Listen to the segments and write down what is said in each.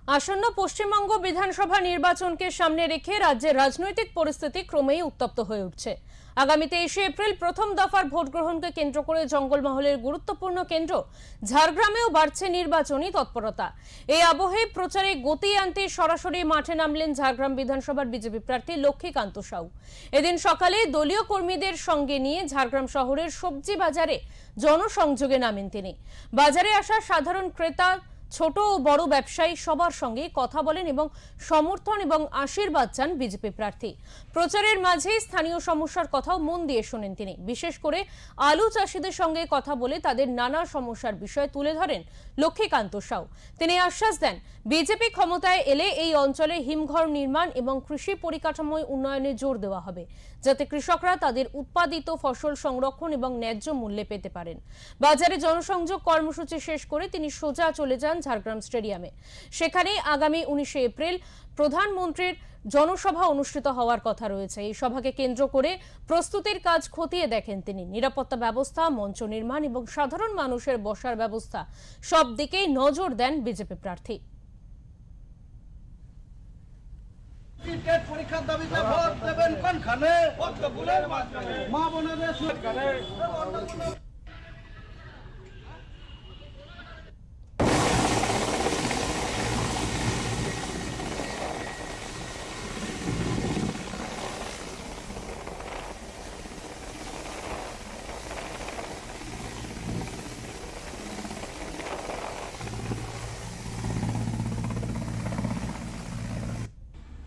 আসন্ন পশ্চিমবঙ্গ বিধানসভা নির্বাচনকে সামনে রেখে রাজ্যের রাজনৈতিক পরিস্থিতি ক্রমেই উত্তপ্ত হয়ে উঠছে। আগামী 23শে এপ্রিল প্রথম দফার ভোট গ্রহণকে কেন্দ্র করে জঙ্গলমহলের গুরুত্বপূর্ণ কেন্দ্র ঝাড়গ্রামেও বাড়ছে নির্বাচনী তৎপরতা। এই আবহে প্রচারে গতি আনতে সরাসরি মাঠে নামলেন ঝাড়গ্রাম বিধানসভার বিজেপি প্রার্থী লক্ষ্মীকান্ত সাউ। এদিন সকালে দলীয় কর্মীদের সঙ্গে নিয়ে ঝাড়গ্রাম শহরের সবজি বাজারে জনসংযোগে নামেন তিনি। বাজারে আসা সাধারণ ক্রেতা, ছোট ও বড় ব্যবসায়ী সবার সঙ্গে কথা বলেন এবং সমর্থন এবং আশীর্বাদ চান বিজেপি প্রার্থী। প্রচারের মাঝে স্থানীয় সমস্যার কথাও মন দিয়ে শোনেন তিনি। বিশেষ করে আলু চাষিদের সঙ্গে কথা বলে তাদের নানা সমস্যার বিষয় তুলে ধরেন লক্ষ্মীকান্ত সাউ। তিনি আশ্বাস দেন, বিজেপি ক্ষমতায় এলে এই অঞ্চলে হিমঘর নির্মাণ এবং কৃষি পরিকাঠামোয় উন্নয়নে জোর দেওয়া হবে, যাতে কৃষকরা তাদের উৎপাদিত ফসল সংরক্ষণ এবং ন্যায্য মূল্যে পেতে পারেন। বাজারে জনসংযোগ কর্মসূচি শেষ করে তিনি সোজা চলে যান ঝাড়গ্রাম স্টেডিয়ামে। সেখানে আগামী 19শে এপ্রিল প্রধানমন্ত্রীর জনসভা অনুষ্ঠিত হওয়ার কথা রয়েছে। এই সভাকে কেন্দ্র করে প্রস্তুতির কাজ খতিয়ে দেখেন তিনি। নিরাপত্তা ব্যবস্থা, মঞ্চ নির্মাণ এবং সাধারণ মানুষের বসার ব্যবস্থা সব দিকেই নজর দেন বিজেপি প্রার্থী। পরীক্ষার দাবিতে ভোট দেবেন কোনখানে? মা বোনেদের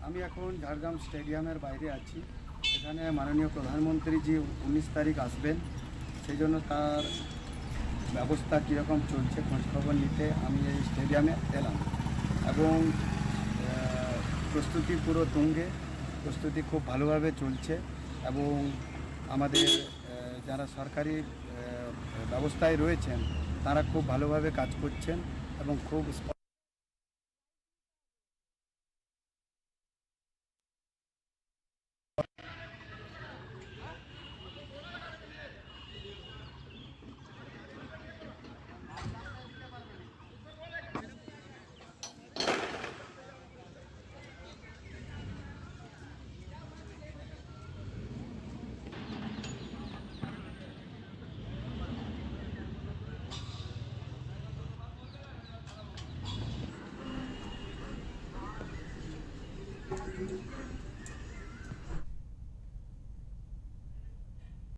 আমি এখন ঝাড়গ্রাম স্টেডিয়ামের বাইরে আছি। এখানে মাননীয় প্রধানমন্ত্রী জি 19 তারিখ আসবেন, সেই জন্য তার ব্যবস্থা কীরকম চলছে খোঁজখবর নিতে আমি এই স্টেডিয়ামে এলাম এবং প্রস্তুতি পুরো তুঙ্গে, প্রস্তুতি খুব ভালোভাবে চলছে এবং আমাদের যারা সরকারি ব্যবস্থায় রয়েছেন তারা খুব ভালোভাবে কাজ করছেন এবং খুব